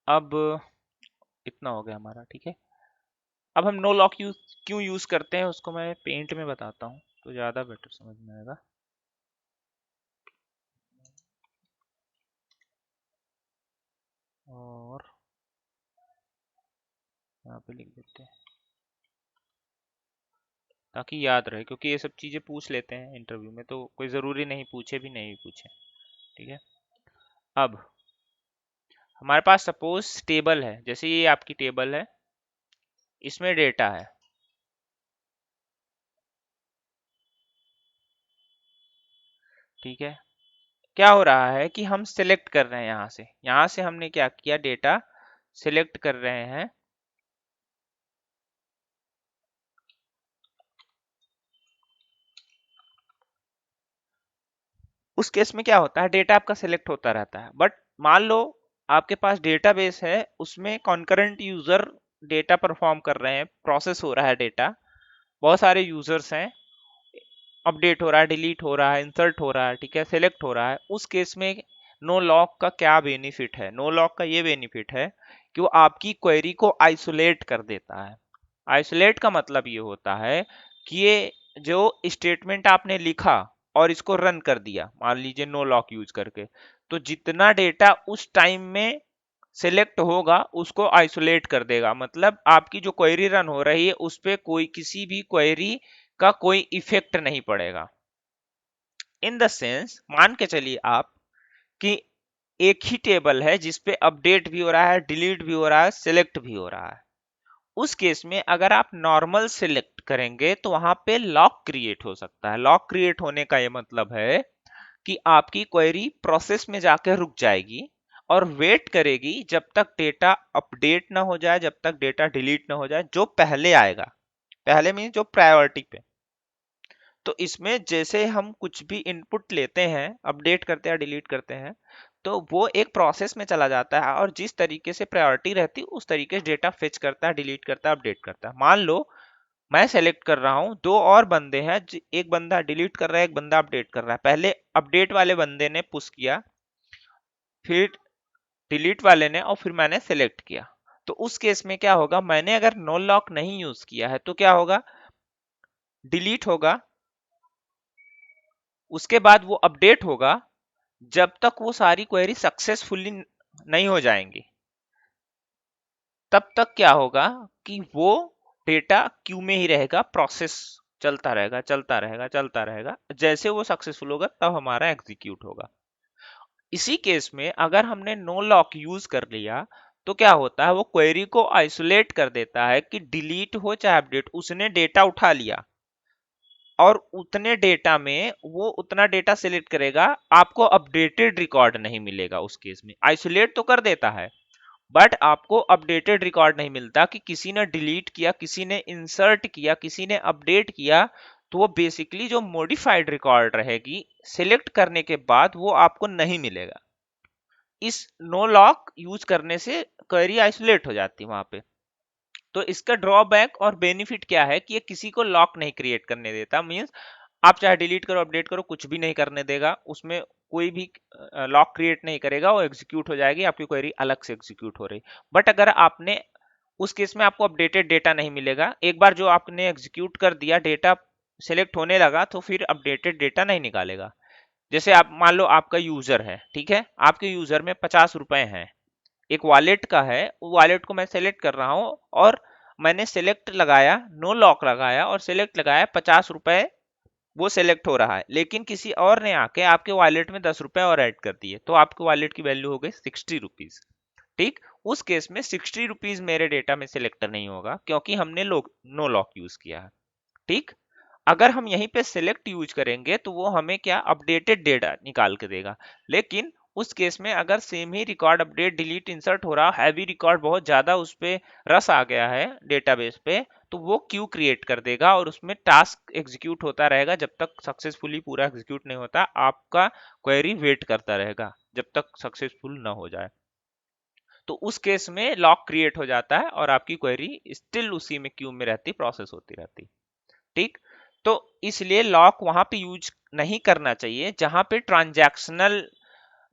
अब इतना हो गया हमारा, ठीक है। अब हम नो लॉक यूज क्यों यूज करते हैं उसको मैं पेंट में बताता हूँ तो ज्यादा बेटर समझ में आएगा। और यहाँ पे लिख देते हैं ताकि याद रहे, क्योंकि ये सब चीजें पूछ लेते हैं इंटरव्यू में, तो कोई जरूरी नहीं पूछे भी नहीं पूछे, ठीक है। अब हमारे पास सपोज टेबल है, जैसे ये आपकी टेबल है, इसमें डेटा है, ठीक है। क्या हो रहा है कि हम सिलेक्ट कर रहे हैं, यहाँ से हमने क्या किया, डेटा सिलेक्ट कर रहे हैं। उस केस में क्या होता है, डेटा आपका सिलेक्ट होता रहता है, बट मान लो आपके पास डेटाबेस है, उसमें कॉन्करेंट यूजर डेटा परफॉर्म कर रहे हैं, प्रोसेस हो रहा है डेटा, बहुत सारे यूजर्स हैं, अपडेट हो रहा है, डिलीट हो रहा है, इंसर्ट हो रहा है, ठीक है, सिलेक्ट हो रहा है। उस केस में नो लॉक का क्या बेनिफिट है, नो लॉक का ये बेनिफिट है कि वो आपकी क्वेरी को आइसोलेट कर देता है। आइसोलेट का मतलब ये होता है कि ये जो स्टेटमेंट आपने लिखा और इसको रन कर दिया, मान लीजिए नो लॉक यूज करके, तो जितना डेटा उस टाइम में सिलेक्ट होगा उसको आइसोलेट कर देगा, मतलब आपकी जो क्वेरी रन हो रही है उस पे कोई किसी भी क्वेरी का कोई इफेक्ट नहीं पड़ेगा। इन द सेंस, मान के चलिए आप कि एक ही टेबल है जिसपे अपडेट भी हो रहा है, डिलीट भी हो रहा है, सिलेक्ट भी हो रहा है। उस केस में अगर आप नॉर्मल सिलेक्ट करेंगे तो वहां पे लॉक क्रिएट हो सकता है। लॉक क्रिएट होने का ये मतलब है कि आपकी क्वेरी प्रोसेस में जाकर रुक जाएगी और वेट करेगी जब तक डेटा अपडेट ना हो जाए, जब तक डेटा डिलीट ना हो जाए, जो पहले आएगा। पहले मीन जो प्रायोरिटी पे। तो इसमें जैसे हम कुछ भी इनपुट लेते हैं, अपडेट करते हैं, डिलीट करते हैं, तो वो एक प्रोसेस में चला जाता है और जिस तरीके से प्रायोरिटी रहती है उस तरीके से डेटा फेच करता है, डिलीट करता है, अपडेट करता है। मान लो मैं सेलेक्ट कर रहा हूं, दो और बंदे हैं, एक बंदा डिलीट कर रहा है, एक बंदा अपडेट कर रहा है। पहले अपडेट वाले बंदे ने पुश किया, फिर डिलीट वाले ने, और फिर मैंने सेलेक्ट किया। तो उस केस में क्या होगा, मैंने अगर नो लॉक नहीं यूज किया है तो क्या होगा, डिलीट होगा, उसके बाद वो अपडेट होगा, जब तक वो सारी क्वेरी सक्सेसफुली नहीं हो जाएंगी तब तक क्या होगा कि वो डेटा क्यू में ही रहेगा, प्रोसेस चलता रहेगा, चलता रहेगा, चलता रहेगा, जैसे वो सक्सेसफुल होगा तब हमारा एग्जीक्यूट होगा। इसी केस में अगर हमने नो लॉक यूज कर लिया तो क्या होता है, वो क्वेरी को आइसोलेट कर देता है कि डिलीट हो चाहे अपडेट, उसने डेटा उठा लिया और उतने डेटा में वो उतना डेटा सिलेक्ट करेगा, आपको अपडेटेड रिकॉर्ड नहीं मिलेगा। उस केस में आइसोलेट तो कर देता है बट आपको अपडेटेड रिकॉर्ड नहीं मिलता कि किसी ने डिलीट किया, किसी ने इंसर्ट किया, किसी ने अपडेट किया। तो वो बेसिकली जो मॉडिफाइड रिकॉर्ड रहेगी सिलेक्ट करने के बाद वो आपको नहीं मिलेगा। इस नो लॉक यूज करने से क्वेरी आइसोलेट हो जाती है वहां पे। तो इसका ड्रॉबैक और बेनिफिट क्या है कि ये किसी को लॉक नहीं क्रिएट करने देता, मींस आप चाहे डिलीट करो, अपडेट करो, कुछ भी नहीं करने देगा, उसमें कोई भी लॉक क्रिएट नहीं करेगा, वो एग्जीक्यूट हो जाएगी, आपकी क्वेरी अलग से एग्जीक्यूट हो रही। बट अगर आपने उस केस में आपको अपडेटेड डेटा नहीं मिलेगा, एक बार जो आपने एग्जीक्यूट कर दिया, डेटा सिलेक्ट होने लगा तो फिर अपडेटेड डेटा नहीं निकालेगा। जैसे आप मान लो आपका यूजर है, ठीक है, आपके यूजर में 50 रुपए हैं, एक वॉलेट का है, वो वॉलेट को मैं सेलेक्ट कर रहा हूँ और मैंने सेलेक्ट लगाया, नो लॉक लगाया और सेलेक्ट लगाया, 50 रुपए वो सेलेक्ट हो रहा है, लेकिन किसी और ने आके आपके वॉलेट में 10 रुपए और ऐड कर दिए, तो आपके वॉलेट की वैल्यू हो गई 60 रुपीज। ठीक, उस केस में 60 रुपीज मेरे डेटा में सिलेक्ट नहीं होगा क्योंकि हमने नो लॉक यूज किया है। ठीक, अगर हम यहीं पे सिलेक्ट यूज करेंगे तो वो हमें क्या अपडेटेड डेटा निकाल के देगा। लेकिन उस केस में अगर सेम ही रिकॉर्ड अपडेट डिलीट इंसर्ट हो रहा, हैवी रिकॉर्ड बहुत ज्यादा उस पे रस आ गया है डेटाबेस पे, तो वो क्यू क्रिएट कर देगा और उसमें टास्क एग्जीक्यूट होता रहेगा जब तक सक्सेसफुली पूरा एग्जीक्यूट नहीं होता, आपका क्वेरी वेट करता रहेगा जब तक सक्सेसफुल ना हो जाए। तो उस केस में लॉक क्रिएट हो जाता है और आपकी क्वेरी स्टिल उसी में क्यू में रहती, प्रोसेस होती रहती। ठीक, तो इसलिए लॉक वहां पे यूज नहीं करना चाहिए जहां पे ट्रांजैक्शनल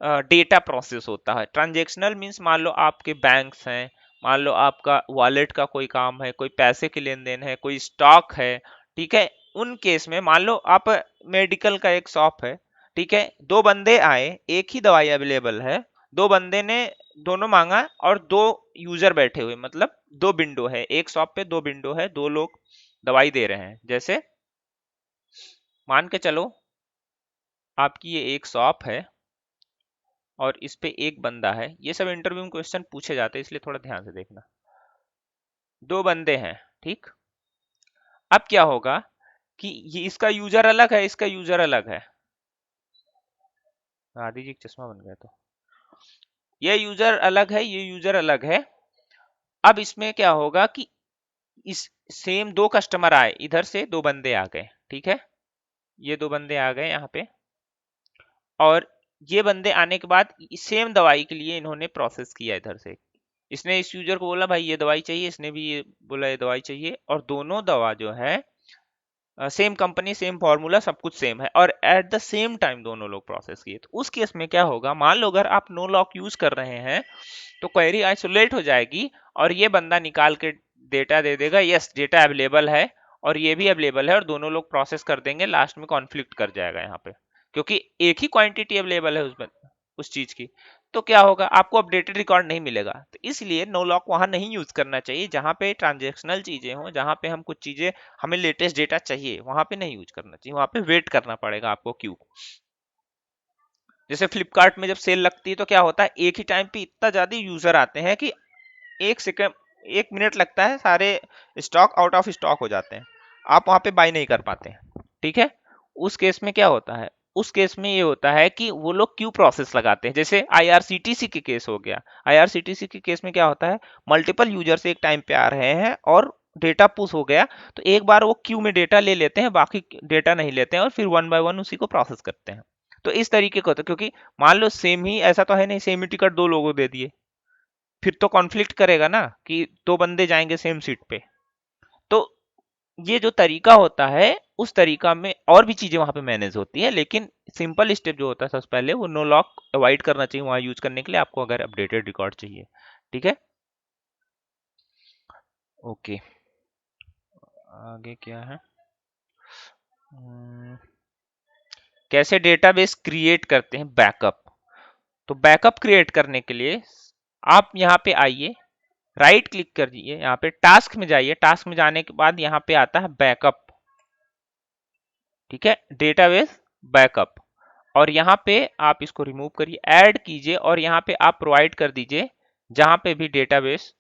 डेटा प्रोसेस होता है। ट्रांजेक्शनल मीन्स मान लो आपके बैंक्स हैं, मान लो आपका वॉलेट का कोई काम है, कोई पैसे की लेन देन है, कोई स्टॉक है, ठीक है। उन केस में मान लो आप मेडिकल का एक शॉप है, ठीक है, दो बंदे आए, एक ही दवाई अवेलेबल है, दो बंदे ने दोनों मांगा और दो यूजर बैठे हुए, मतलब दो विंडो है, एक शॉप पे दो विंडो है, दो लोग दवाई दे रहे हैं। जैसे मान के चलो आपकी ये एक शॉप है और इस पे एक बंदा है। ये सब इंटरव्यू में क्वेश्चन पूछे जाते हैं, इसलिए थोड़ा ध्यान से देखना। दो बंदे हैं, ठीक। अब क्या होगा कि ये इसका यूजर अलग है, इसका यूजर अलग है। आदि जी चश्मा बन गया, तो ये यूजर अलग है, ये यूजर अलग है। अब इसमें क्या होगा कि इस सेम दो कस्टमर आए, इधर से दो बंदे आ गए, ठीक है, ये दो बंदे आ गए यहाँ पे, और ये बंदे आने के बाद सेम दवाई के लिए इन्होंने प्रोसेस किया इधर से। इसने इस यूजर को बोला भाई ये दवाई चाहिए, इसने भी ये बोला ये दवाई चाहिए, और दोनों दवा जो है सेम कंपनी, सेम फॉर्मूला, सब कुछ सेम है, और एट द सेम टाइम दोनों लोग प्रोसेस किए। तो उस केस में क्या होगा, मान लो अगर आप नो लॉक यूज कर रहे हैं तो क्वेरी आइसोलेट हो जाएगी और ये बंदा निकाल के डेटा दे देगा, यस डेटा अवेलेबल है और ये भी अवेलेबल है, और दोनों लोग प्रोसेस कर देंगे, लास्ट में कॉन्फ्लिक्ट कर जाएगा यहाँ पे, क्योंकि एक ही क्वांटिटी अवेलेबल है उस चीज की। तो क्या होगा, आपको अपडेटेड रिकॉर्ड नहीं मिलेगा। तो इसलिए नो लॉक वहां नहीं यूज करना चाहिए, जहां पे ट्रांजेक्शनल चीजें हो, जहां पे हम कुछ चीजें, हमें लेटेस्ट डेटा चाहिए, वहां पे नहीं यूज करना चाहिए, वहां पे वेट करना पड़ेगा आपको क्यू। जैसे फ्लिपकार्ट में जब सेल लगती है तो क्या होता है, एक ही टाइम पे इतना ज्यादा यूजर आते हैं कि एक सेकंड, एक मिनट लगता है, सारे स्टॉक आउट ऑफ स्टॉक हो जाते हैं, आप वहां पे बाय नहीं कर पाते हैं, ठीक है। उस केस में क्या होता है, उस केस में ये होता है कि वो लोग क्यू प्रोसेस लगाते हैं। जैसे आईआरसीटीसी के केस हो गया, आईआरसीटीसी के केस में क्या होता है, मल्टीपल यूजर्स एक टाइम पे आ रहे हैं और डेटा पुश हो गया, तो एक बार वो क्यू में डेटा ले लेते हैं, बाकी डेटा नहीं लेते हैं, और फिर वन बाय वन उसी को प्रोसेस करते हैं। तो इस तरीके का होता है, क्योंकि मान लो सेम ही, ऐसा तो है नहीं सेम ही टिकट दो लोगों को दे दिए, फिर तो कॉन्फ्लिक्ट करेगा ना कि दो बंदे जाएंगे सेम सीट पे। तो ये जो तरीका होता है, उस तरीका में और भी चीजें वहां पे मैनेज होती है, लेकिन सिंपल स्टेप जो होता है सबसे पहले वो नो लॉक अवॉइड करना चाहिए वहां यूज करने के लिए, आपको अगर अपडेटेड रिकॉर्ड चाहिए, ठीक है। ओके, आगे क्या है, कैसे डेटाबेस क्रिएट करते हैं बैकअप। तो बैकअप क्रिएट करने के लिए आप यहाँ पे आइए, राइट क्लिक कर दीजिए, यहाँ पे टास्क में जाइए, टास्क में जाने के बाद यहाँ पे आता है बैकअप, ठीक है, डेटाबेस बैकअप, और यहाँ पे आप इसको रिमूव करिए, ऐड कीजिए, और यहाँ पे आप प्रोवाइड कर दीजिए जहाँ पे भी डेटाबेस,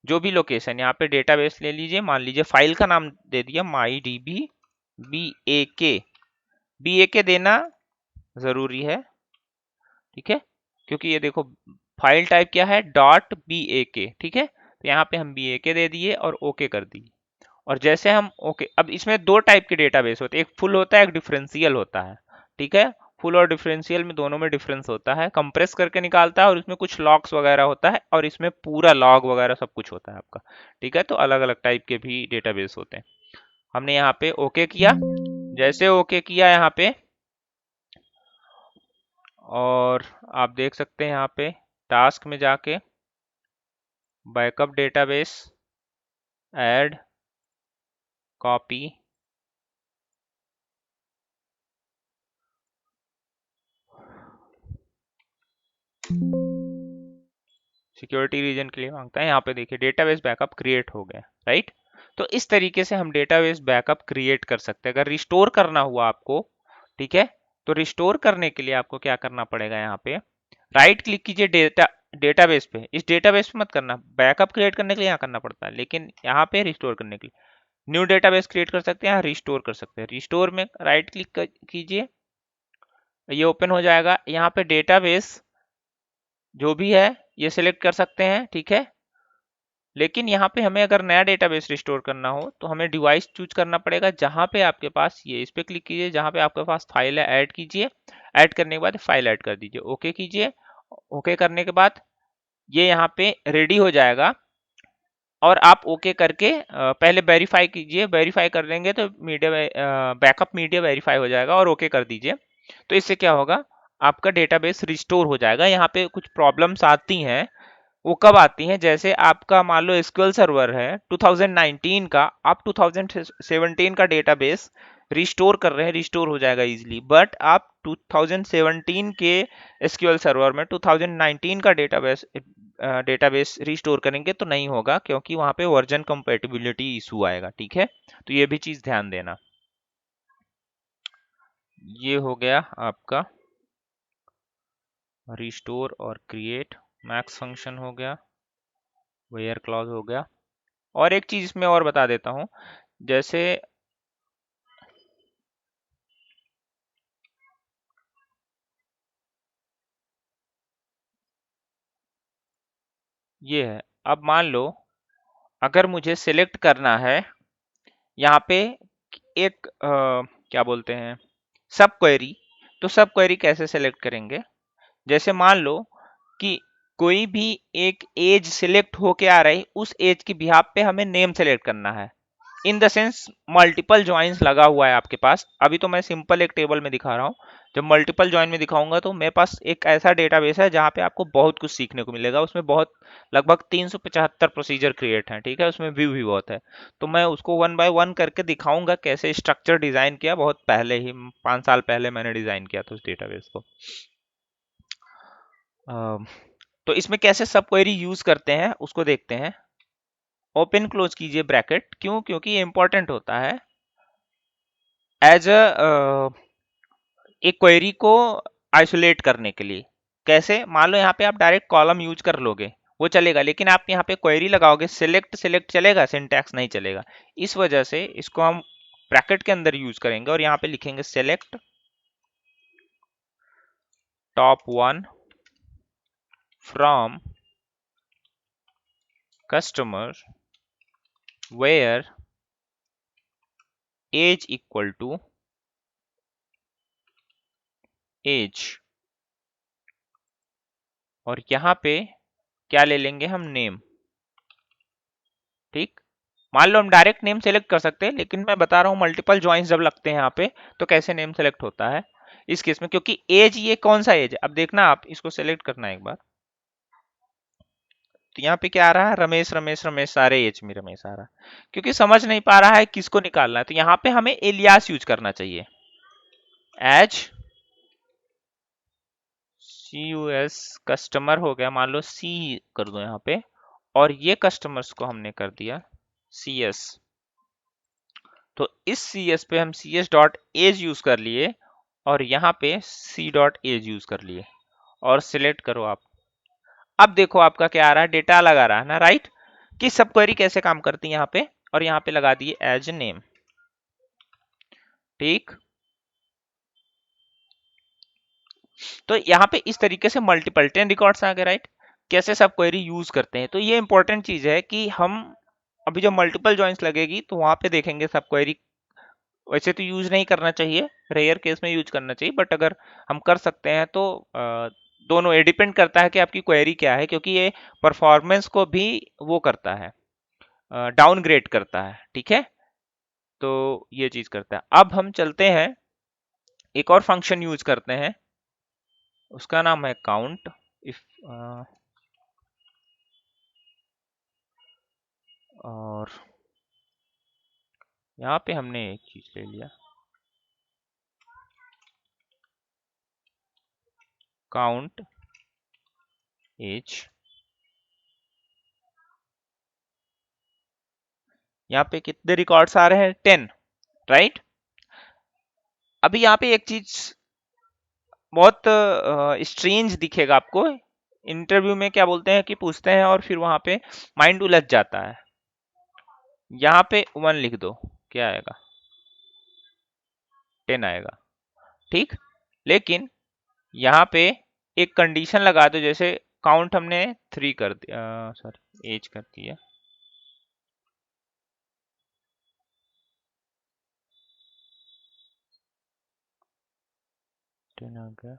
जो भी लोकेशन, यहाँ पे डेटाबेस ले लीजिए, मान लीजिए फाइल का नाम दे दिया MyDB BAK देना जरूरी है, ठीक है, क्योंकि ये देखो फाइल टाइप क्या है, .BAK, ठीक है, तो यहाँ पे हम BAK दे दिए और ओके कर दिए। और जैसे हम ओके, अब इसमें दो टाइप के डेटाबेस होते हैं, एक फुल होता है, एक डिफरेंशियल होता है, ठीक है। फुल और डिफरेंशियल में दोनों में डिफरेंस होता है, कंप्रेस करके निकालता है और इसमें कुछ लॉग्स वगैरह होता है, और इसमें पूरा लॉग वगैरह सब कुछ होता है आपका, ठीक है। तो अलग अलग टाइप के भी डेटाबेस होते हैं। हमने यहाँ पे ओके किया, जैसे ओके किया यहाँ पे, और आप देख सकते हैं यहाँ पे टास्क में जाके backup database, add, copy, security reason के लिए मांगता है, यहाँ पे देखिए डेटाबेस बैकअप क्रिएट हो गया, राइट। तो इस तरीके से हम डेटाबेस बैकअप क्रिएट कर सकते हैं। अगर रिस्टोर करना हुआ आपको, ठीक है, तो रिस्टोर करने के लिए आपको क्या करना पड़ेगा, यहाँ पे राइट क्लिक कीजिए डेटाबेस पे, इस डेटाबेस पे मत करना, बैकअप क्रिएट करने के लिए यहाँ करना पड़ता है, लेकिन यहाँ पे रिस्टोर करने के लिए न्यू डेटाबेस क्रिएट कर सकते हैं, यहाँ रिस्टोर कर सकते हैं। रिस्टोर में राइट क्लिक कीजिए, ये ओपन हो जाएगा, यहाँ पे डेटाबेस जो भी है ये सिलेक्ट कर सकते हैं, ठीक है। लेकिन यहाँ पे हमें अगर नया डेटाबेस रिस्टोर करना हो तो हमें डिवाइस चूज करना पड़ेगा, जहाँ पे आपके पास, ये इस पे क्लिक कीजिए, जहाँ पे आपके पास फाइल है ऐड कीजिए, ऐड करने के बाद फाइल ऐड कर दीजिए, ओके कीजिए। ओके करने के बाद ये यहाँ पे रेडी हो जाएगा, और आप ओके करके पहले वेरीफाई कीजिए, वेरीफाई कर देंगे तो मीडिया बैकअप मीडिया वेरीफाई हो जाएगा, और ओके कर दीजिए। तो इससे क्या होगा, आपका डेटाबेस रिस्टोर हो जाएगा। यहाँ पे कुछ प्रॉब्लम्स आती हैं, वो कब आती हैं, जैसे आपका मान लो एसक्यूएल सर्वर है 2019 का, आप 2017 का डेटाबेस रिस्टोर कर रहे हैं, रिस्टोर हो जाएगा इजीली। बट आप 2017 के एसक्यूएल सर्वर में 2019 का डेटाबेस रिस्टोर करेंगे तो नहीं होगा, क्योंकि वहां पे वर्जन कंपेटिबिलिटी इशू आएगा। ठीक है, तो ये भी चीज ध्यान देना। ये हो गया आपका रिस्टोर और क्रिएट, मैक्स फंक्शन हो गया, वेयर क्लॉज हो गया। और एक चीज इसमें और बता देता हूं, जैसे ये है, अब मान लो अगर मुझे सिलेक्ट करना है यहाँ पे एक क्या बोलते हैं, सब क्वेरी, तो सब क्वेरी कैसे सेलेक्ट करेंगे? जैसे मान लो कि कोई भी एक एज सिलेक्ट होके आ रही, उस एज की बिहाफ पे हमें नेम सेलेक्ट करना है। In the sense multiple joins लगा हुआ है आपके पास। अभी तो मैं सिंपल एक टेबल में दिखा रहा हूँ, जब मल्टीपल ज्वाइन में दिखाऊंगा तो मेरे पास एक ऐसा डेटाबेस है जहाँ पे आपको बहुत कुछ सीखने को मिलेगा। उसमें बहुत लगभग 375 प्रोसीजर क्रिएट हैं। ठीक है, उसमें व्यू भी बहुत है, तो मैं उसको वन बाय वन करके दिखाऊंगा कैसे स्ट्रक्चर डिजाइन किया। बहुत पहले ही 5 साल पहले मैंने डिजाइन किया था उस डेटाबेस को। तो इसमें कैसे सब क्वेरी यूज करते हैं उसको देखते हैं। ओपन क्लोज कीजिए ब्रैकेट, क्यों? क्योंकि ये इंपॉर्टेंट होता है एज अ एक क्वेरी को आइसोलेट करने के लिए। कैसे? मान लो यहाँ पे आप डायरेक्ट कॉलम यूज कर लोगे, वो चलेगा, लेकिन आप यहाँ पे क्वेरी लगाओगे, सिलेक्ट सिलेक्ट चलेगा, सिंटैक्स नहीं चलेगा। इस वजह से इसको हम ब्रैकेट के अंदर यूज करेंगे और यहाँ पे लिखेंगे select top one from customer where age equal to age, और यहाँ पे क्या ले लेंगे हम? नेम। ठीक, मान लो हम डायरेक्ट नेम सेलेक्ट कर सकते हैं, लेकिन मैं बता रहा हूँ मल्टीपल ज्वाइंस जब लगते हैं यहाँ पे तो कैसे नेम सेलेक्ट होता है इस केस में। क्योंकि एज, ये कौन सा एज है अब देखना, आप इसको सेलेक्ट करना एक बार, तो यहाँ पे क्या आ रहा है? रमेश रमेश रमेश, सारे एज में रमेश आ रहा है। क्योंकि समझ नहीं पा रहा है किसको निकालना है, तो यहाँ पे हमें एलियास यूज करना चाहिए। एज सी यू एस, कस्टमर हो गया, मान लो सी कर दो यहाँ पे, और ये कस्टमर्स को हमने कर दिया सी एस। तो इस सी एस पे हम C S dot age use कर लिए, और यहाँ पे सी डॉट एज यूज कर लिए, और सिलेक्ट करो आप। अब देखो आपका क्या आ रहा है? डेटा अलग आ रहा है ना, राइट? कि सब क्वेरी कैसे काम करती है यहाँ पे, और यहाँ पे लगा दिए एज नेम। ठीक, तो यहाँ पे इस तरीके से मल्टीपल 10 रिकॉर्ड्स आ गए, राइट? कैसे सब क्वेरी यूज करते हैं, तो ये इंपॉर्टेंट चीज है कि हम अभी जब मल्टीपल ज्वाइंस लगेगी तो वहां पे देखेंगे सब क्वेरी। वैसे तो यूज नहीं करना चाहिए, रेयर केस में यूज करना चाहिए, बट अगर हम कर सकते हैं तो दोनों, ये डिपेंड करता है कि आपकी क्वेरी क्या है, क्योंकि ये परफॉर्मेंस को भी वो करता है, डाउनग्रेड करता है। ठीक है, तो ये चीज करता है। अब हम चलते हैं, एक और फंक्शन यूज करते हैं, उसका नाम है काउंट। इफ और यहाँ पे हमने एक चीज ले लिया, काउंट एज। यहाँ पे कितने रिकॉर्ड्स आ रहे हैं? 10, राइट? अभी यहाँ पे एक चीज बहुत स्ट्रेंज दिखेगा आपको। इंटरव्यू में क्या बोलते हैं कि पूछते हैं और फिर वहां पे माइंड उलझ जाता है। यहाँ पे 1 लिख दो, क्या आएगा? 10 आएगा। ठीक, लेकिन यहाँ पे एक कंडीशन लगा दो, जैसे काउंट हमने 3 कर दिया, सॉरी एज कर दिया, टेन आ गया।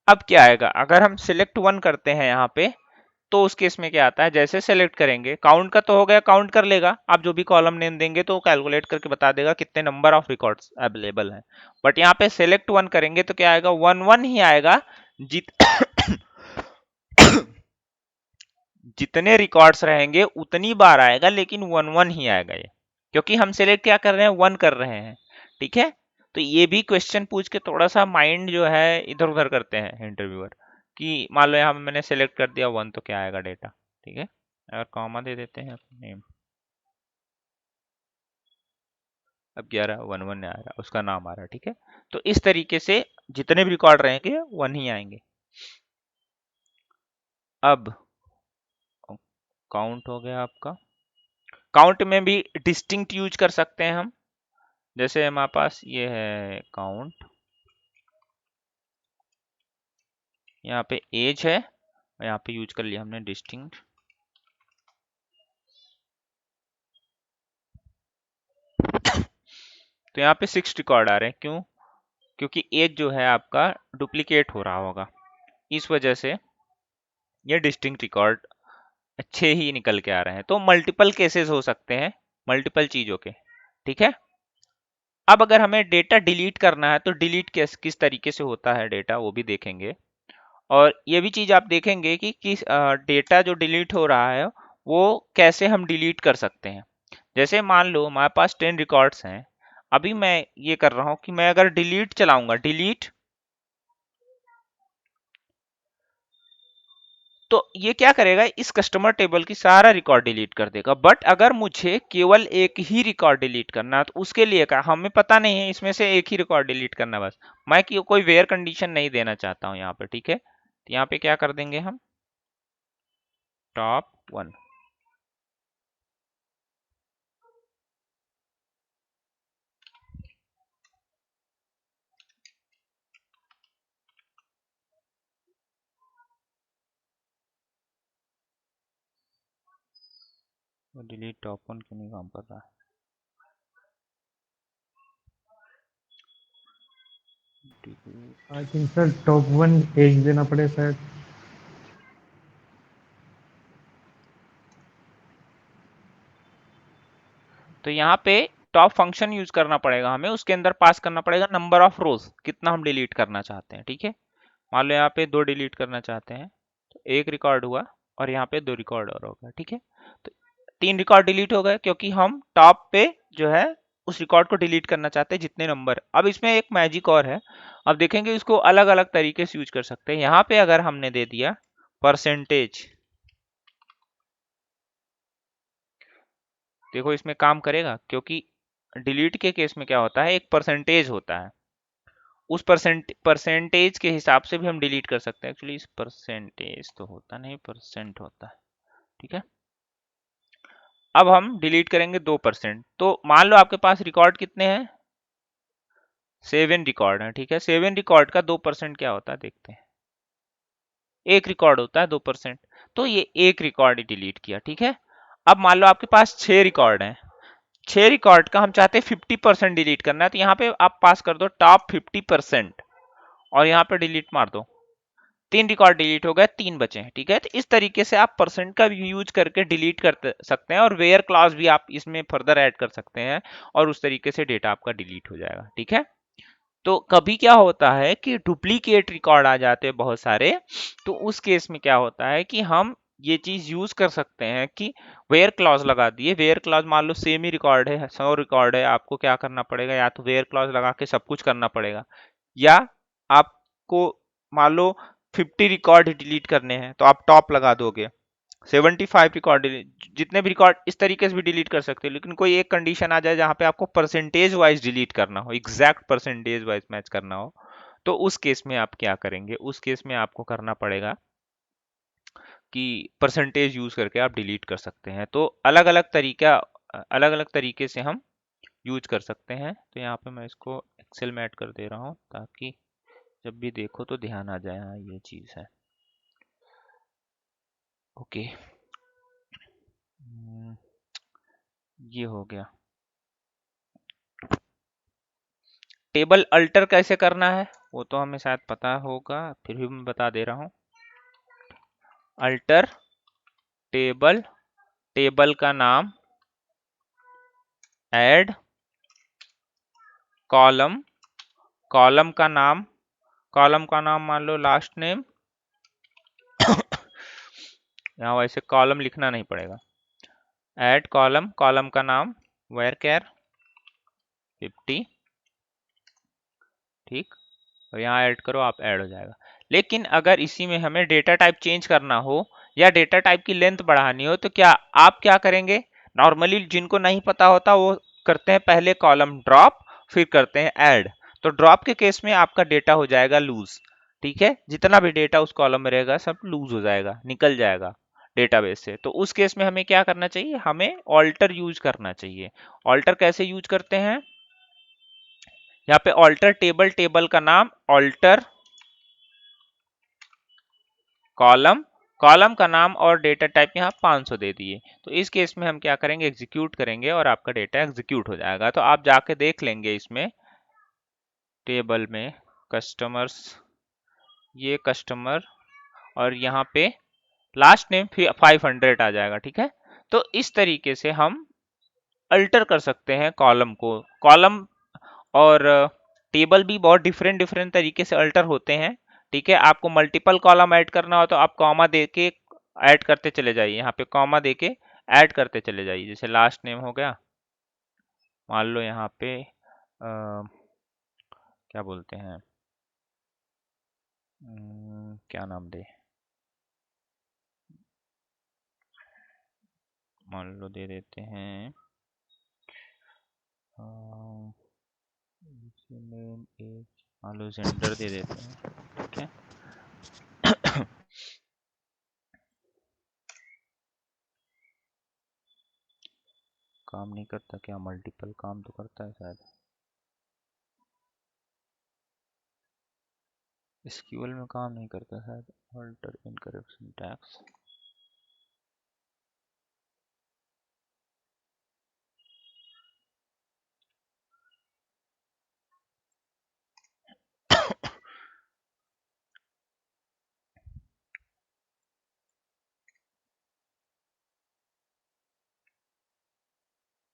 अब क्या आएगा? अगर हम सिलेक्ट 1 करते हैं यहाँ पे, तो उस केस में क्या आता है, जैसे सेलेक्ट करेंगे, काउंट का तो हो गया, काउंट कर लेगा, आप जो भी कॉलम नेम देंगे तो कैलकुलेट करके बता देगा कितने नंबर ऑफ रिकॉर्ड्स अवेलेबल हैं। बट यहाँ पे सेलेक्ट वन करेंगे तो क्या आएगा, वन वन ही आएगा। जित जितने रिकॉर्ड्स रहेंगे उतनी बार आएगा, लेकिन वन वन ही आएगा ये, क्योंकि हम सिलेक्ट क्या कर रहे हैं, वन कर रहे हैं। ठीक है, तो ये भी क्वेश्चन पूछ के थोड़ा सा माइंड जो है इधर उधर करते हैं इंटरव्यूअर, कि मान लो यहाँ पे मैंने सेलेक्ट कर दिया वन, तो क्या आएगा डेटा। ठीक है, अगर कॉमा दे देते हैं नेम, अब 11 वन वन आ रहा, उसका नाम आ रहा है। ठीक है, तो इस तरीके से जितने भी रिकॉर्ड रहेंगे वन ही आएंगे। अब काउंट हो गया आपका। काउंट में भी डिस्टिंक्ट यूज कर सकते हैं हम, जैसे हमारे पास ये है काउंट, यहाँ पे एज है, यहाँ पे यूज कर लिया हमने डिस्टिंक्ट। तो यहाँ पे 6 रिकॉर्ड आ रहे हैं, क्यों, क्योंकि एज जो है आपका डुप्लीकेट हो रहा होगा, इस वजह से ये डिस्टिंक्ट रिकॉर्ड अच्छे ही निकल के आ रहे हैं। तो मल्टीपल केसेस हो सकते हैं मल्टीपल चीजों के। ठीक है, अब अगर हमें डेटा डिलीट करना है तो डिलीट किस तरीके से होता है डेटा, वो भी देखेंगे। और ये भी चीज आप देखेंगे कि किस डेटा जो डिलीट हो रहा है वो कैसे हम डिलीट कर सकते हैं। जैसे मान लो हमारे पास 10 रिकॉर्ड्स हैं, अभी मैं ये कर रहा हूं कि मैं अगर डिलीट चलाऊंगा, डिलीट, तो ये क्या करेगा, इस कस्टमर टेबल की सारा रिकॉर्ड डिलीट कर देगा। बट अगर मुझे केवल एक ही रिकॉर्ड डिलीट करना है तो उसके लिए क्या, हमें पता नहीं है, इसमें से एक ही रिकॉर्ड डिलीट करना, बस मैं कोई वेयर कंडीशन नहीं देना चाहता हूं यहाँ पे। ठीक है, तो यहाँ पे क्या कर देंगे हम, top one. Delete top one क्यों नहीं काम कर रहा है, I think sir top one as देना पड़े शायद। तो यहाँ पे टॉप फंक्शन यूज करना पड़ेगा हमें, उसके अंदर पास करना पड़ेगा नंबर ऑफ रोज, कितना हम डिलीट करना चाहते हैं। ठीक है, मान लो यहाँ पे 2 डिलीट करना चाहते हैं, तो एक रिकॉर्ड हुआ और यहाँ पे 2 रिकॉर्ड और होगा। ठीक है, तो 3 रिकॉर्ड डिलीट हो गए, क्योंकि हम टॉप पे जो है उस रिकॉर्ड को डिलीट करना चाहते हैं जितने नंबर। अब इसमें एक मैजिक और है, अब देखेंगे इसको अलग अलग तरीके से यूज कर सकते हैं। यहाँ पे अगर हमने दे दिया परसेंटेज, देखो इसमें काम करेगा, क्योंकि डिलीट के केस में क्या होता है, एक परसेंटेज होता है, उस परसेंटेज के हिसाब से भी हम डिलीट कर सकते हैं। एक्चुअली इस परसेंटेज तो होता नहीं, परसेंट होता है। ठीक है, अब हम डिलीट करेंगे 2%, तो मान लो आपके पास रिकॉर्ड कितने हैं, 7 रिकॉर्ड हैं। ठीक है, 7 रिकॉर्ड का 2% क्या होता है देखते हैं, एक रिकॉर्ड होता है 2%, तो ये एक रिकॉर्ड ही डिलीट किया। ठीक है, अब मान लो आपके पास 6 रिकॉर्ड हैं, 6 रिकॉर्ड का हम चाहते हैं 50% डिलीट करना है, तो यहाँ पे आप पास कर दो टॉप 50% और यहाँ पे डिलीट मार दो, 3 रिकॉर्ड डिलीट हो गए, 3 बचे हैं। ठीक है, तो इस तरीके से आप परसेंट का भी यूज करके डिलीट कर सकते हैं, और वेयर क्लॉज भी आप इसमें फर्दर ऐड कर सकते हैं, और उस तरीके से डेटा आपका डिलीट हो जाएगा। ठीक है, तो कभी क्या होता है कि डुप्लीकेट रिकॉर्ड आ जाते हैं बहुत सारे, तो उस केस में क्या होता है कि हम ये चीज यूज कर सकते हैं कि वेयर क्लॉज लगा दिए। वेयर क्लॉज, मान लो सेम ही रिकॉर्ड है, 100 रिकॉर्ड है, आपको क्या करना पड़ेगा, या तो वेयर क्लॉज लगा के सब कुछ करना पड़ेगा, या आपको मान लो 50 रिकॉर्ड डिलीट करने हैं तो आप टॉप लगा दोगे, 75 रिकॉर्ड जितने भी रिकॉर्ड इस तरीके से भी डिलीट कर सकते हो। लेकिन कोई एक कंडीशन आ जाए जहां पे आपको परसेंटेज वाइज डिलीट करना हो, एग्जैक्ट परसेंटेज वाइज मैच करना हो, तो उस केस में आप क्या करेंगे, उस केस में आपको करना पड़ेगा कि परसेंटेज यूज करके आप डिलीट कर सकते हैं। तो अलग अलग तरीके से हम यूज कर सकते हैं। तो यहाँ पे मैं इसको एक्सेल में ऐड कर दे रहा हूँ, ताकि जब भी देखो तो ध्यान आ जाए, हाँ ये चीज है। ओके, ये हो गया। टेबल अल्टर कैसे करना है वो तो हमें शायद पता होगा, फिर भी मैं बता दे रहा हूँ। अल्टर टेबल, टेबल का नाम, ऐड कॉलम, कॉलम का नाम, कॉलम का नाम मान लो लास्ट नेम, यहाँ वैसे कॉलम लिखना नहीं पड़ेगा, ऐड कॉलम, कॉलम का नाम varchar 50, ठीक, और यहाँ ऐड करो, आप ऐड हो जाएगा। लेकिन अगर इसी में हमें डेटा टाइप चेंज करना हो या डेटा टाइप की लेंथ बढ़ानी हो तो क्या आप क्या करेंगे, नॉर्मली जिनको नहीं पता होता वो करते हैं पहले कॉलम ड्रॉप फिर करते हैं ऐड। तो ड्रॉप के केस में आपका डेटा हो जाएगा लूज, ठीक है, जितना भी डेटा उस कॉलम में रहेगा सब लूज हो जाएगा, निकल जाएगा डेटाबेस से। तो उस केस में हमें क्या करना चाहिए, हमें ऑल्टर यूज करना चाहिए। ऑल्टर कैसे यूज करते हैं, यहाँ पे ऑल्टर टेबल, टेबल का नाम, ऑल्टर कॉलम, कॉलम का नाम और डेटा टाइप यहाँ 500 दे दिए। तो इस केस में हम क्या करेंगे, एग्जीक्यूट करेंगे और आपका डेटा एग्जीक्यूट हो जाएगा। तो आप जाके देख लेंगे इसमें टेबल में कस्टमर्स, ये कस्टमर और यहाँ पे लास्ट नेम 500 आ जाएगा, ठीक है। तो इस तरीके से हम अल्टर कर सकते हैं कॉलम को। कॉलम और टेबल भी बहुत डिफरेंट डिफरेंट तरीके से अल्टर होते हैं, ठीक है। आपको मल्टीपल कॉलम ऐड करना हो तो आप कॉमा दे के ऐड करते चले जाइए, यहाँ पे कॉमा दे के ऐड करते चले जाइए। जैसे लास्ट नेम हो गया, मान लो यहाँ पे क्या बोलते हैं, क्या नाम दे, मान लो दे देते हैं नेम एज, मान लो जेंडर दे देते हैं, ठीक है। काम नहीं करता क्या, मल्टीपल काम तो करता है शायद, एसक्यूएल में काम नहीं करता शायद, alter incorrect syntax,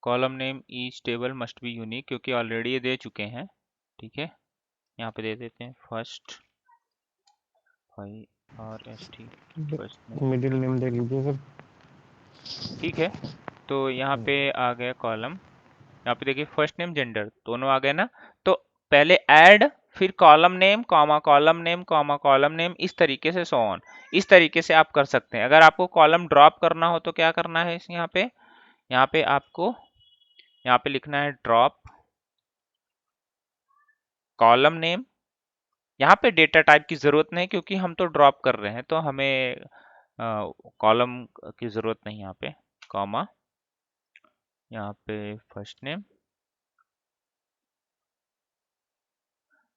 column name each table must be unique, क्योंकि ऑलरेडी ये दे चुके हैं, ठीक है। यहाँ पे दे देते हैं first, FIRST, first name, middle name दे लीजिए सर। ठीक है। तो यहाँ पे आ गया कॉलम, यहाँ पे देखिए फर्स्ट नेम जेंडर दोनों आ गए ना। तो पहले ऐड, फिर column name comma column name comma column name, इस तरीके से सो ऑन, इस तरीके से आप कर सकते हैं। अगर आपको कॉलम ड्रॉप करना हो तो क्या करना है, इस यहाँ पे आपको यहाँ पे लिखना है ड्रॉप कॉलम नेम। यहाँ पे डेटा टाइप की जरूरत नहीं क्योंकि हम तो ड्रॉप कर रहे हैं, तो हमें कॉलम की जरूरत नहीं। यहाँ पे कॉमा, यहाँ पे फर्स्ट नेम,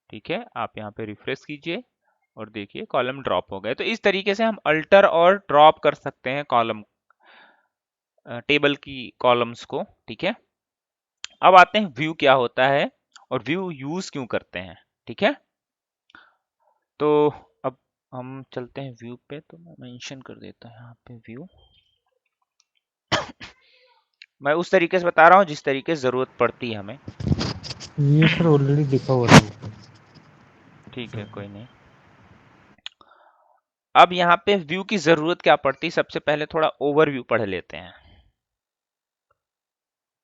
ठीक है। आप यहाँ पे रिफ्रेश कीजिए और देखिए कॉलम ड्रॉप हो गए। तो इस तरीके से हम अल्टर और ड्रॉप कर सकते हैं कॉलम, टेबल की कॉलम्स को, ठीक है। अब आते हैं व्यू क्या होता है और व्यू यूज क्यों करते हैं, ठीक है। तो अब हम चलते हैं व्यू पे, तो मैं मेंशन कर देता हूँ यहाँ पे व्यू। मैं उस तरीके से बता रहा हूँ जिस तरीके से जरूरत पड़ती है हमें, ये सर ऑलरेडी दिखा हुआ था। ठीक है, कोई नहीं। अब यहाँ पे व्यू की जरूरत क्या पड़ती है, सबसे पहले थोड़ा ओवरव्यू पढ़ लेते हैं।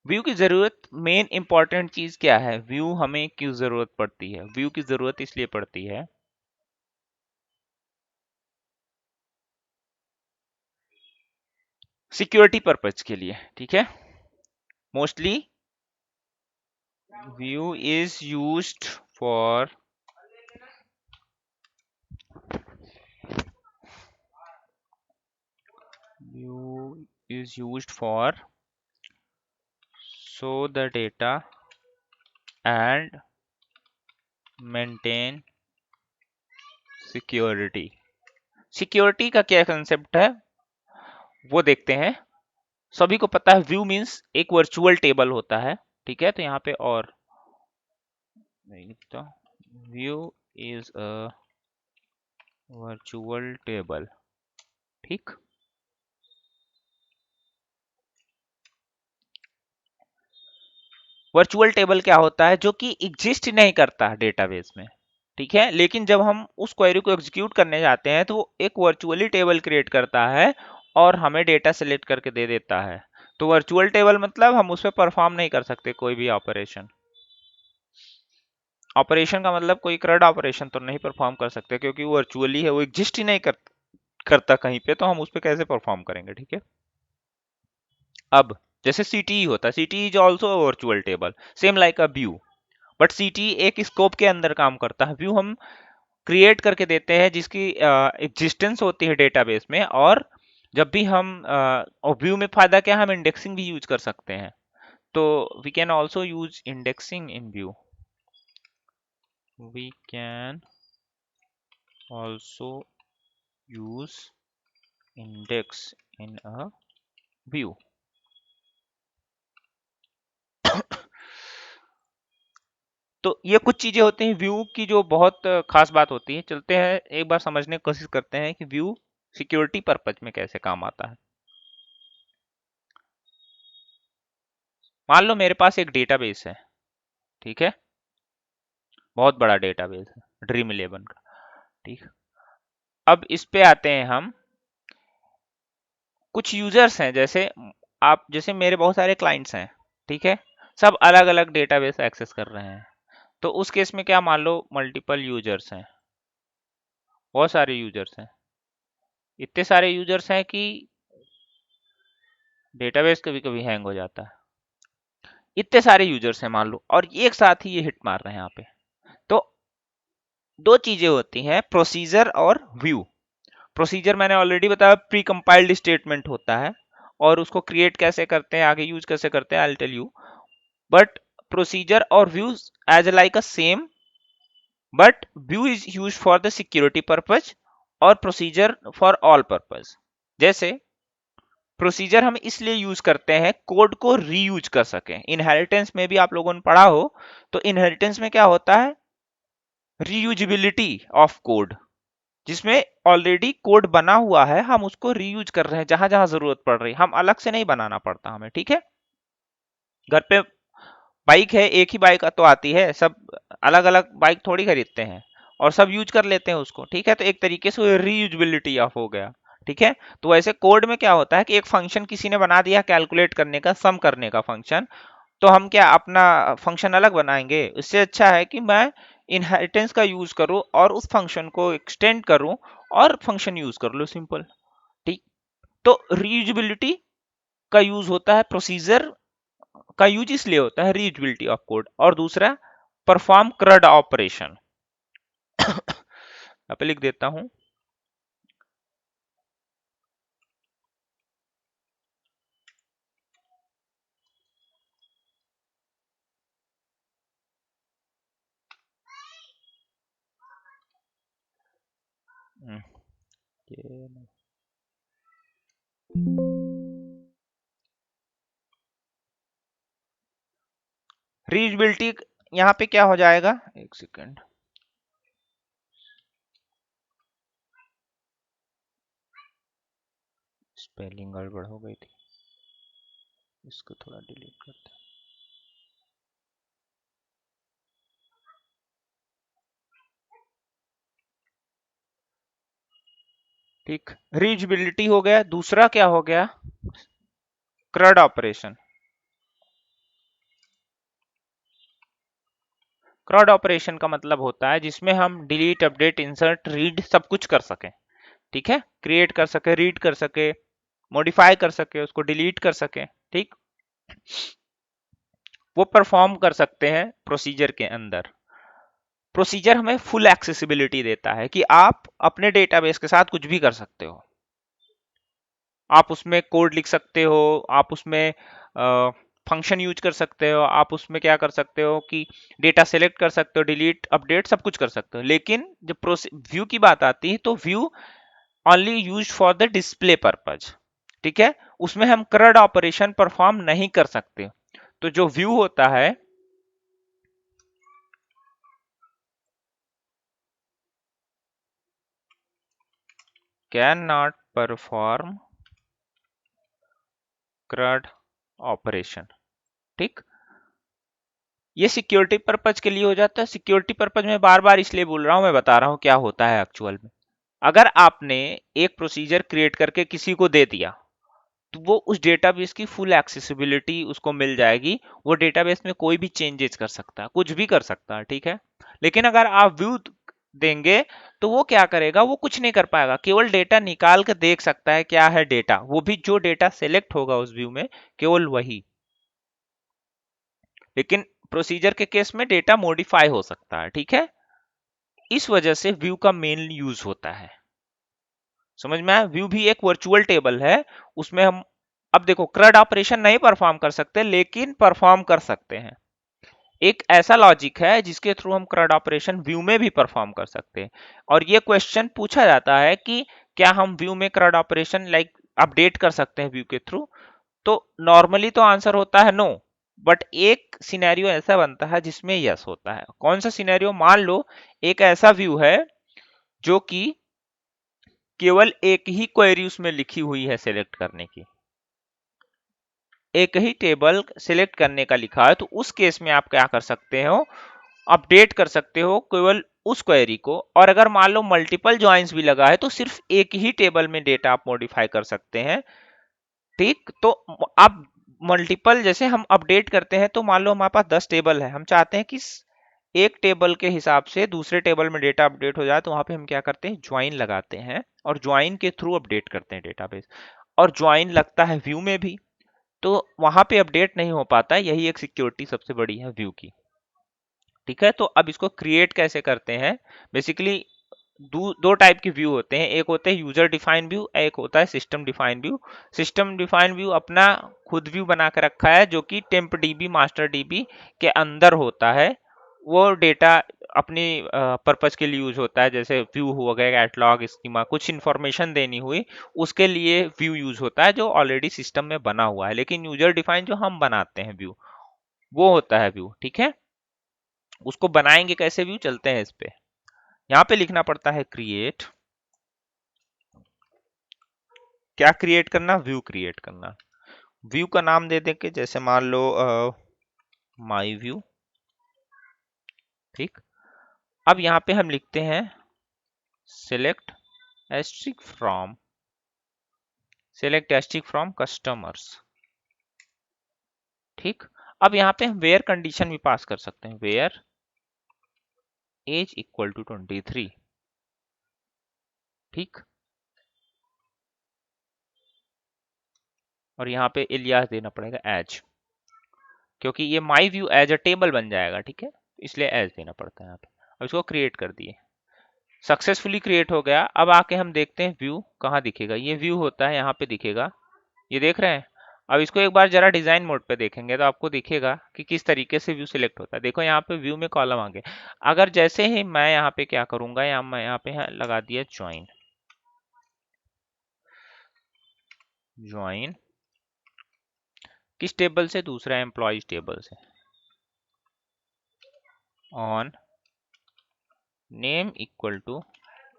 व्यू की जरूरत, मेन इंपॉर्टेंट चीज क्या है, व्यू हमें क्यों जरूरत पड़ती है। व्यू की जरूरत इसलिए पड़ती है सिक्योरिटी पर्पज के लिए, ठीक है। Mostly view is used for view is used for show the data and maintain security। Security का क्या कंसेप्ट है वो देखते हैं। सभी को पता है व्यू मींस एक वर्चुअल टेबल होता है, ठीक है। तो यहाँ पे और नहीं लिखता, view is a virtual table, ठीक। वर्चुअल टेबल क्या होता है, जो कि एग्जिस्ट नहीं करता डेटाबेस में, ठीक है, लेकिन जब हम उस क्वेरी को एग्जीक्यूट करने जाते हैं तो वो एक वर्चुअली टेबल क्रिएट करता है और हमें डेटा सेलेक्ट करके दे देता है। तो वर्चुअल टेबल मतलब हम उस पर परफॉर्म नहीं कर सकते कोई भी ऑपरेशन। ऑपरेशन का मतलब कोई करंट ऑपरेशन तो नहीं परफॉर्म कर सकते, क्योंकि वो वर्चुअली है, वो एग्जिस्ट ही नहीं करता कहीं पे, तो हम उस पर कैसे परफॉर्म करेंगे, ठीक है। अब जैसे सीटीई होता है, CTE is also virtual table same like a view, but CTE एक स्कोप के अंदर काम करता है। व्यू हम क्रिएट करके देते हैं जिसकी एग्जिस्टेंस होती है डेटाबेस में, और जब भी हम व्यू में फायदा क्या है, हम इंडेक्सिंग भी यूज कर सकते हैं। तो we can also use indexing in view, we can also use index in a view. तो ये कुछ चीजें होती हैं व्यू की जो बहुत खास बात होती है। चलते हैं एक बार समझने की कोशिश करते हैं कि व्यू सिक्योरिटी पर्पज में कैसे काम आता है। मान लो मेरे पास एक डेटाबेस है, ठीक है, बहुत बड़ा डेटाबेस है ड्रीम 11 का, ठीक। अब इस पे आते हैं हम, कुछ यूजर्स हैं, जैसे आप, जैसे मेरे बहुत सारे क्लाइंट्स हैं, ठीक है, सब अलग अलग डेटाबेस एक्सेस कर रहे हैं। तो उस केस में क्या, मान लो मल्टीपल यूजर्स हैं, बहुत सारे यूजर्स हैं, इतने सारे यूजर्स हैं कि डेटाबेस कभी कभी हैंग हो जाता है। इतने सारे यूजर्स हैं मान लो, और एक साथ ही ये हिट मार रहे हैं यहाँ पे। तो दो चीजें होती हैं, प्रोसीजर और व्यू। प्रोसीजर मैंने ऑलरेडी बताया, प्री कंपाइल्ड स्टेटमेंट होता है, और उसको क्रिएट कैसे करते हैं, आगे यूज कैसे करते हैं, I will tell you. But procedure और views as like a same, but view is use for the security purpose और प्रोसीजर फॉर ऑल पर्पज। जैसे प्रोसीजर हम इसलिए यूज करते हैं कोड को रीयूज कर सकें। इनहेरिटेंस में भी आप लोगों ने पढ़ा हो, तो इनहेरिटेंस में क्या होता है, रीयूजिबिलिटी ऑफ कोड, जिसमें ऑलरेडी कोड बना हुआ है, हम उसको रीयूज कर रहे हैं जहां जहां जरूरत पड़ रही है, हम अलग से नहीं बनाना पड़ता हमें, ठीक है। घर पे बाइक है, एक ही बाइक तो आती है, सब अलग अलग बाइक थोड़ी खरीदते हैं और सब यूज कर लेते हैं उसको, ठीक है। तो एक तरीके से रीयूजबिलिटी ऑफ हो गया, ठीक है। तो वैसे कोड में क्या होता है कि एक फंक्शन किसी ने बना दिया कैलकुलेट करने का, सम करने का फंक्शन, तो हम क्या अपना फंक्शन अलग बनाएंगे? इससे अच्छा है कि मैं इनहेरिटेंस का यूज करूं और उस फंक्शन को एक्सटेंड करूं और फंक्शन यूज कर लो, सिंपल, ठीक। तो रीयूजेबिलिटी का यूज होता है, प्रोसीजर का यूज इसलिए होता है रीयूजेबिलिटी ऑफ कोड, और दूसरा परफॉर्म क्रड ऑपरेशन। यहाँ पे लिख देता हूं, रीयूजेबिलिटी यहाँ पे क्या हो जाएगा, एक सेकेंड, स्पेलिंग गड़बड़ हो गई थी, इसको थोड़ा डिलीट करते हैं। ठीक, रीयूजेबिलिटी हो गया, दूसरा क्या हो गया, क्रड ऑपरेशन। क्रड ऑपरेशन का मतलब होता है जिसमें हम डिलीट, अपडेट, इंसर्ट, रीड सब कुछ कर सकें, ठीक है, क्रिएट कर सके, रीड कर सके, मॉडिफाई कर सके, उसको डिलीट कर सके, ठीक, वो परफॉर्म कर सकते हैं प्रोसीजर के अंदर। प्रोसीजर हमें फुल एक्सेसिबिलिटी देता है कि आप अपने डेटाबेस के साथ कुछ भी कर सकते हो, आप उसमें कोड लिख सकते हो, आप उसमें फंक्शन यूज कर सकते हो, आप उसमें क्या कर सकते हो कि डेटा सेलेक्ट कर सकते हो, डिलीट, अपडेट सब कुछ कर सकते हो। लेकिन जब व्यू की बात आती है तो view only use for the display purpose, ठीक है, उसमें हम क्रड ऑपरेशन परफॉर्म नहीं कर सकते। तो जो व्यू होता है, कैन नॉट परफॉर्म क्रड ऑपरेशन, ठीक। ये सिक्योरिटी पर्पज के लिए हो जाता है। सिक्योरिटी पर्पज में बार बार इसलिए बोल रहा हूं, मैं बता रहा हूं क्या होता है एक्चुअल में। अगर आपने एक प्रोसीजर क्रिएट करके किसी को दे दिया तो वो उस डेटाबेस की फुल एक्सेसिबिलिटी उसको मिल जाएगी। वो डेटाबेस में कोई भी चेंजेस कर सकता है, कुछ भी कर सकता है, ठीक है। लेकिन अगर आप व्यू देंगे तो वो क्या करेगा, वो कुछ नहीं कर पाएगा, केवल डेटा निकाल कर देख सकता है क्या है डेटा, वो भी जो डेटा सेलेक्ट होगा उस व्यू में केवल वही। लेकिन प्रोसीजर के केस में डेटा मॉडिफाई हो सकता है, ठीक है। इस वजह से व्यू का मेन यूज होता है। समझ में आया? व्यू भी एक वर्चुअल टेबल है, उसमें हम अब देखो CRUD ऑपरेशन नहीं परफॉर्म कर सकते लेकिन परफॉर्म कर सकते हैं। एक ऐसा लॉजिक है जिसके थ्रू हम CRUD ऑपरेशन व्यू में भी परफॉर्म कर सकते हैं। और ये क्वेश्चन पूछा जाता है कि क्या हम व्यू में CRUD ऑपरेशन लाइक अपडेट कर सकते हैं व्यू के थ्रू? तो नॉर्मली तो आंसर होता है नो, बट एक सिनेरियो ऐसा बनता है जिसमें यस होता है। कौन सा सिनेरियो? मान लो एक ऐसा व्यू है जो कि केवल एक ही क्वेरी उसमें लिखी हुई है सिलेक्ट करने की, एक ही टेबल सिलेक्ट करने का लिखा है, तो उस केस में आप क्या कर सकते हो, अपडेट कर सकते हो केवल उस क्वेरी को। और अगर मान लो मल्टीपल ज्वाइंस भी लगा है तो सिर्फ एक ही टेबल में डेटा आप मॉडिफाई कर सकते हैं, ठीक। तो आप मल्टीपल जैसे हम अपडेट करते हैं, तो मान लो हमारे पास 10 टेबल है, हम चाहते हैं कि एक टेबल के हिसाब से दूसरे टेबल में डेटा अपडेट हो जाए, तो वहां पे हम क्या करते हैं, ज्वाइन लगाते हैं और ज्वाइन के थ्रू अपडेट करते हैं डेटाबेस। और ज्वाइन लगता है व्यू में भी, तो वहां पे अपडेट नहीं हो पाता है। यही एक सिक्योरिटी सबसे बड़ी है व्यू की, ठीक है। तो अब इसको क्रिएट कैसे करते हैं? बेसिकली दो टाइप के व्यू होते हैं, एक होते हैं यूजर डिफाइंड व्यू, एक होता है system defined view. System defined view अपना खुद व्यू बना के रखा है जो कि टेम्प डीबी मास्टर डीबी के अंदर होता है। वो डेटा अपनी पर्पज के लिए यूज होता है, जैसे व्यू हो गया, कैटलॉग, स्कीमा, कुछ इंफॉर्मेशन देनी हुई, उसके लिए व्यू यूज होता है जो ऑलरेडी सिस्टम में बना हुआ है। लेकिन यूजर डिफाइंड जो हम बनाते हैं व्यू, वो होता है व्यू, ठीक है। उसको बनाएंगे कैसे व्यू, चलते हैं इस पे। यहाँ पे लिखना पड़ता है क्रिएट। क्या क्रिएट करना? व्यू क्रिएट करना। व्यू का नाम दे देंगे, जैसे मान लो माई व्यू, ठीक। अब यहाँ पे हम लिखते हैं select asterisk from, select asterisk from customers, ठीक। अब यहाँ पे हम वेयर कंडीशन भी पास कर सकते हैं, वेयर एज इक्वल टू 23, ठीक। और यहाँ पे इलियास देना पड़ेगा एज, क्योंकि ये my view as a table बन जाएगा, ठीक है, इसलिए एज देना पड़ता है यहाँ पे। अब इसको क्रिएट कर दिए, सक्सेसफुली क्रिएट हो गया। अब आके हम देखते हैं व्यू कहाँ दिखेगा। ये व्यू होता है, यहाँ पे दिखेगा, ये देख रहे हैं। अब इसको एक बार जरा डिजाइन मोड पे देखेंगे तो आपको दिखेगा कि किस तरीके से व्यू सिलेक्ट होता है। देखो यहाँ पे व्यू में कॉलम आ गए। अगर जैसे ही मैं यहाँ पे क्या करूंगा, मैं यहाँ पे लगा दिया ज्वाइन, ज्वाइन किस टेबल से? दूसरा एम्प्लॉयज टेबल से, on name equal to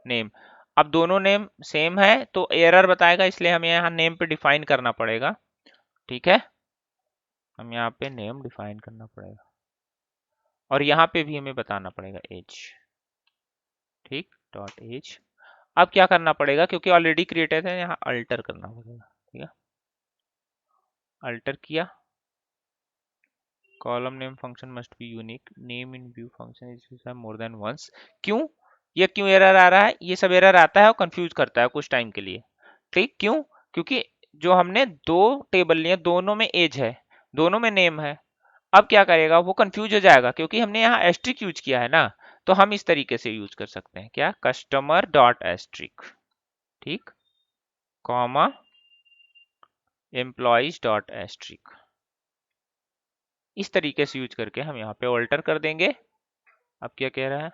name. अब दोनों नेम सेम है तो एरर बताएगा, इसलिए हमें यहाँ नेम पे डिफाइन करना पड़ेगा, ठीक है। हम यहाँ पे नेम डिफाइन करना पड़ेगा और यहाँ पे भी हमें बताना पड़ेगा एज, ठीक, डॉट एज। अब क्या करना पड़ेगा, क्योंकि ऑलरेडी क्रिएटेड है, यहाँ अल्टर करना पड़ेगा, ठीक है। अल्टर किया, column name function must be unique, name in view function is more than once. क्यों ये क्यों एरर आ रहा है? ये सब एरर आता है और कंफ्यूज करता है कुछ टाइम के लिए, ठीक। क्यों? क्योंकि जो हमने दो टेबल लिए, दोनों में एज है, दोनों में नेम है। अब क्या करेगा, वो कंफ्यूज हो जाएगा क्योंकि हमने यहाँ एस्ट्रिक यूज किया है ना। तो हम इस तरीके से यूज कर सकते हैं, क्या, कस्टमर डॉट एस्ट्रिक, ठीक, कॉमा एम्प्लॉइज डॉट एस्ट्रिक। इस तरीके से यूज करके हम यहाँ पे ऑल्टर कर देंगे। अब क्या कह रहा है,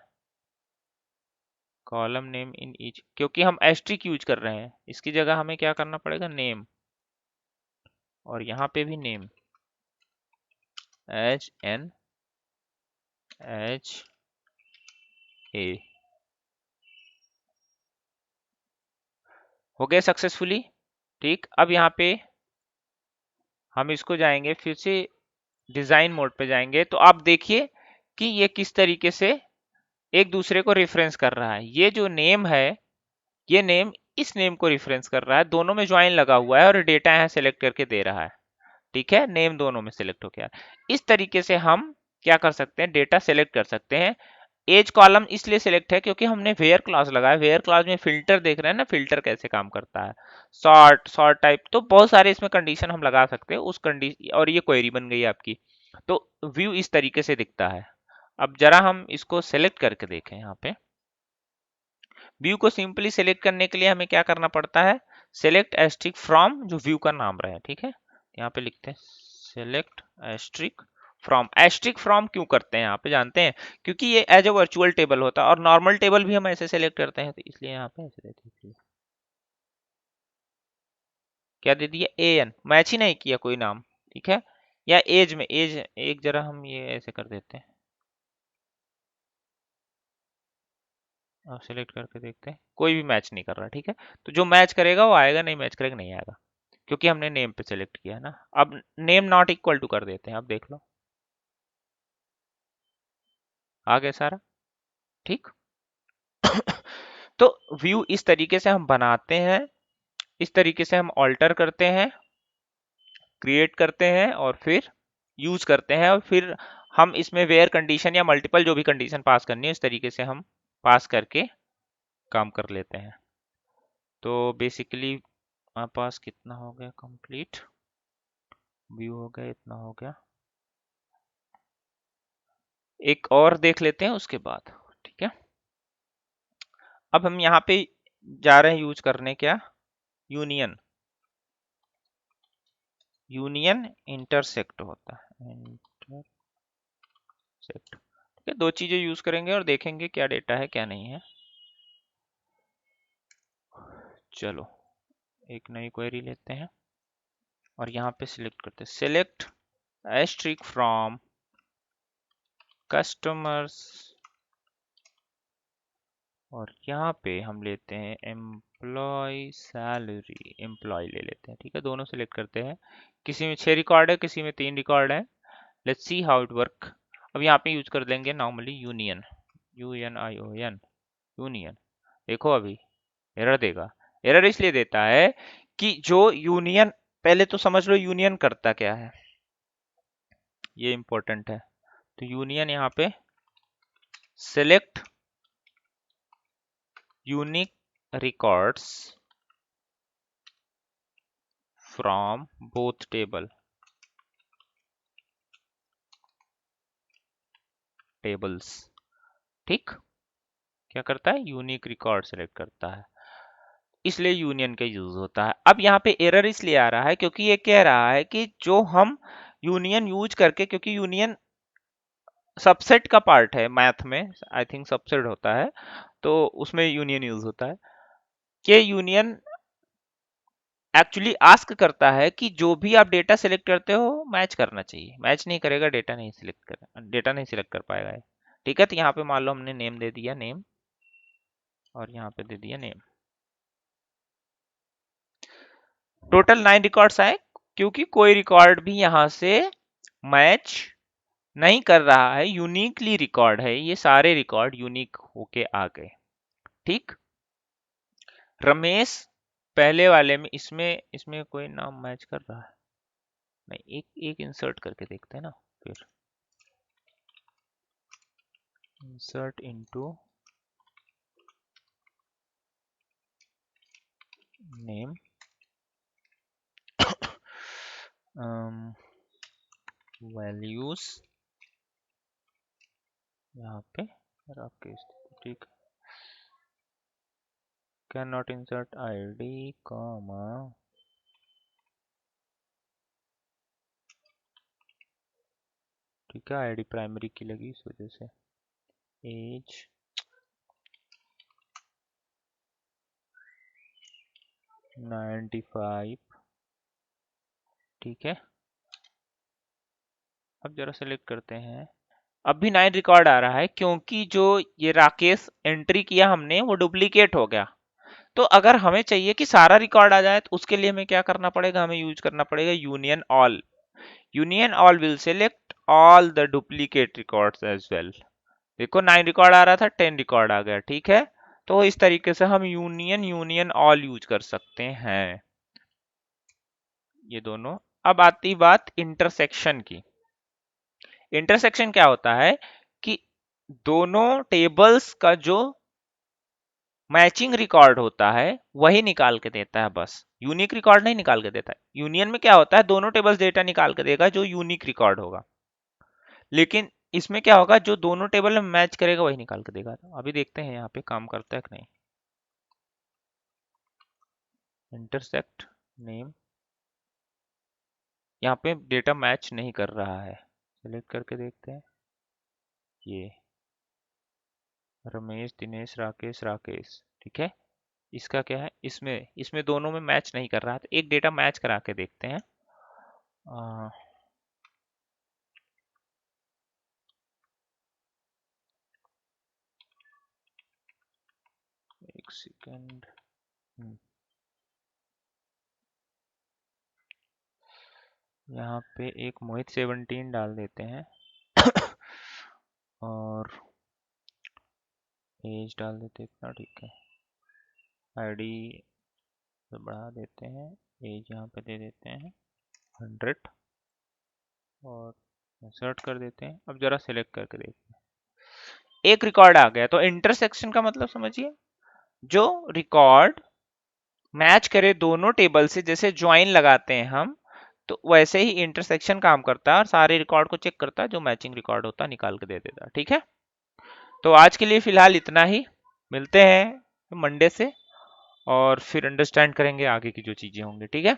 कॉलम नेम इन ईच, क्योंकि हम एस्ट्रिक यूज कर रहे हैं, इसकी जगह हमें क्या करना पड़ेगा, नेम, और यहाँ पे भी name, H N H A. हो गए सक्सेसफुली, ठीक। अब यहाँ पे हम इसको जाएंगे फिर से डिजाइन मोड पे जाएंगे तो आप देखिए कि ये किस तरीके से एक दूसरे को रेफरेंस कर रहा है। ये जो नेम है, ये नेम इस नेम को रेफरेंस कर रहा है, दोनों में ज्वाइन लगा हुआ है और डेटा यहाँ सेलेक्ट करके दे रहा है। ठीक है, नेम दोनों में सेलेक्ट हो गया। इस तरीके से हम क्या कर सकते हैं, डेटा सेलेक्ट कर सकते हैं। एज कॉलम इसलिए सिलेक्ट है क्योंकि हमने वेयर क्लॉज लगाया। वेयर क्लॉज में फिल्टर देख रहे हैं ना, फिल्टर कैसे काम करता है, सॉर्ट टाइप, तो बहुत सारे इसमें कंडीशन हम लगा सकते हैं उस कंडीशन, और ये क्वेरी बन गई आपकी। तो व्यू इस तरीके से दिखता है। अब जरा हम इसको सेलेक्ट करके देखें। यहाँ पे व्यू को सिंपली सेलेक्ट करने के लिए हमें क्या करना पड़ता है, सेलेक्ट एस्ट्रिक फ्रॉम, जो व्यू का नाम रहे। ठीक है, यहाँ पे लिखते हैं select asterisk from. Asterisk from क्यों करते हैं यहाँ पे जानते हैं, क्योंकि ये एज अ वर्चुअल टेबल होता है और नॉर्मल टेबल भी हम ऐसे सेलेक्ट करते हैं, तो इसलिए यहाँ पे ऐसे देते हैं। क्या दे दिया, ए एन, मैच ही नहीं किया कोई नाम। ठीक है, या एज में एज एक जरा हम ये ऐसे कर देते हैं, अब सेलेक्ट करके देखते हैं, कोई भी मैच नहीं कर रहा। ठीक है, तो जो मैच करेगा वो आएगा, नहीं मैच करेगा नहीं आएगा, क्योंकि हमने नेम पे सेलेक्ट किया है ना। अब नेम नॉट इक्वल टू कर देते हैं, अब देख लो आ गया सारा। ठीक तो व्यू इस तरीके से हम बनाते हैं, इस तरीके से हम ऑल्टर करते हैं, क्रिएट करते हैं और फिर यूज करते हैं, और फिर हम इसमें वेयर कंडीशन या मल्टीपल जो भी कंडीशन पास करनी है इस तरीके से हम पास करके काम कर लेते हैं। तो बेसिकली हमारे पास कितना हो गया कंप्लीट, व्यू हो गया, इतना हो गया। एक और देख लेते हैं उसके बाद। ठीक है, अब हम यहाँ पे जा रहे हैं यूज करने क्या, यूनियन। यूनियन इंटरसेक्ट होता है, इंटरसेक्ट। ठीक है, दो चीजें यूज करेंगे और देखेंगे क्या डेटा है क्या नहीं है। चलो एक नई क्वेरी लेते हैं और यहाँ पे सिलेक्ट करते हैं, सिलेक्ट एस्ट्रिक फ्रॉम कस्टमर्स, और यहाँ पे हम लेते हैं एम्प्लॉय सैलरी, एम्प्लॉय ले लेते हैं। ठीक है, दोनों सिलेक्ट करते हैं, किसी में 6 रिकॉर्ड है, किसी में 3 रिकॉर्ड है। Let's see how it work. अब यहाँ पे यूज कर लेंगे नॉर्मली यूनियन, UNION, यूनियन। देखो अभी एरर देगा, एरर इसलिए देता है कि जो यूनियन, पहले तो समझ लो यूनियन करता क्या है, ये इंपॉर्टेंट है। तो यूनियन यहाँ पे select unique records from both tables. ठीक, क्या करता है, यूनिक रिकॉर्ड सेलेक्ट करता है, इसलिए यूनियन का यूज होता है। अब यहाँ पे एरर इसलिए आ रहा है क्योंकि ये कह रहा है कि जो हम यूनियन यूज करके, क्योंकि यूनियन सबसेट का पार्ट है मैथ में, आई थिंक सबसेट होता है, तो उसमें यूनियन यूज होता है, कि यूनियन एक्चुअली आस्क करता है कि जो भी आप डेटा सेलेक्ट करते हो मैच करना चाहिए, मैच नहीं करेगा डेटा नहीं सिलेक्ट कर, डेटा नहीं सिलेक्ट कर पाएगा ये। ठीक है, तो यहाँ पे मान लो हमने नेम दे दिया नेम, और यहाँ पे दे दिया नेम। टोटल 9 रिकॉर्ड्स आए, क्योंकि कोई रिकॉर्ड भी यहाँ से मैच नहीं कर रहा है, यूनिकली रिकॉर्ड है, ये सारे रिकॉर्ड यूनिक होके आ गए। ठीक, रमेश पहले वाले में, इसमें इसमें कोई नाम मैच कर रहा है नहीं, एक एक इंसर्ट करके देखते हैं ना, फिर इंसर्ट इनटू नेम, वैल्यूज यहाँ पे राकेश। ठीक, can not insert ID comma, ठीक है, आईडी प्राइमरी की लगी इस वजह से। एज 95, ठीक है। अब जरा सेलेक्ट करते हैं, अब भी 9 रिकॉर्ड आ रहा है क्योंकि जो ये राकेश एंट्री किया हमने वो डुप्लीकेट हो गया। तो अगर हमें चाहिए कि सारा रिकॉर्ड आ जाए तो उसके लिए हमें क्या करना पड़ेगा, हमें यूज करना पड़ेगा union all. Union all will select all the duplicate records as well। देखो 9 रिकॉर्ड आ रहा था, 10 रिकॉर्ड आ गया, ठीक है। तो इस तरीके से हम यूनियन यूनियन ऑल यूज कर सकते हैं, ये दोनों। अब आती बात इंटरसेक्शन की। इंटरसेक्शन क्या होता है कि दोनों टेबल्स का जो मैचिंग रिकॉर्ड होता है वही निकाल के देता है, बस यूनिक रिकॉर्ड नहीं निकाल के देता है। यूनियन में क्या होता है, दोनों टेबल्स डेटा निकाल के देगा जो यूनिक रिकॉर्ड होगा, लेकिन इसमें क्या होगा, जो दोनों टेबल में मैच करेगा वही निकाल के देगा। अभी देखते हैं यहाँ पे काम करता है कि नहीं। इंटरसेक्ट नेम, यहाँ पे डेटा मैच नहीं कर रहा है, सेलेक्ट करके देखते हैं। ये रमेश दिनेश राकेश राकेश, ठीक है। इसका क्या है, इसमें इसमें दोनों में मैच नहीं कर रहा, तो एक डेटा मैच करा के देखते हैं। एक सेकेंड, यहाँ पे एक मोहित 17 डाल देते हैं और एज डाल देते हैं इतना, ठीक है। आईडी बढ़ा देते हैं, एज यहाँ पे दे देते हैं 100 और सर्च कर देते हैं। अब जरा सिलेक्ट करके देखते हैं, एक रिकॉर्ड आ गया। तो इंटरसेक्शन का मतलब समझिए, जो रिकॉर्ड मैच करे दोनों टेबल से, जैसे ज्वाइन लगाते हैं हम, तो वैसे ही इंटरसेक्शन काम करता है और सारे रिकॉर्ड को चेक करता है, जो मैचिंग रिकॉर्ड होता है निकाल के दे देता है, ठीक है। तो आज के लिए फिलहाल इतना ही, मिलते हैं मंडे से और फिर अंडरस्टैंड करेंगे आगे की जो चीजें होंगी, ठीक है।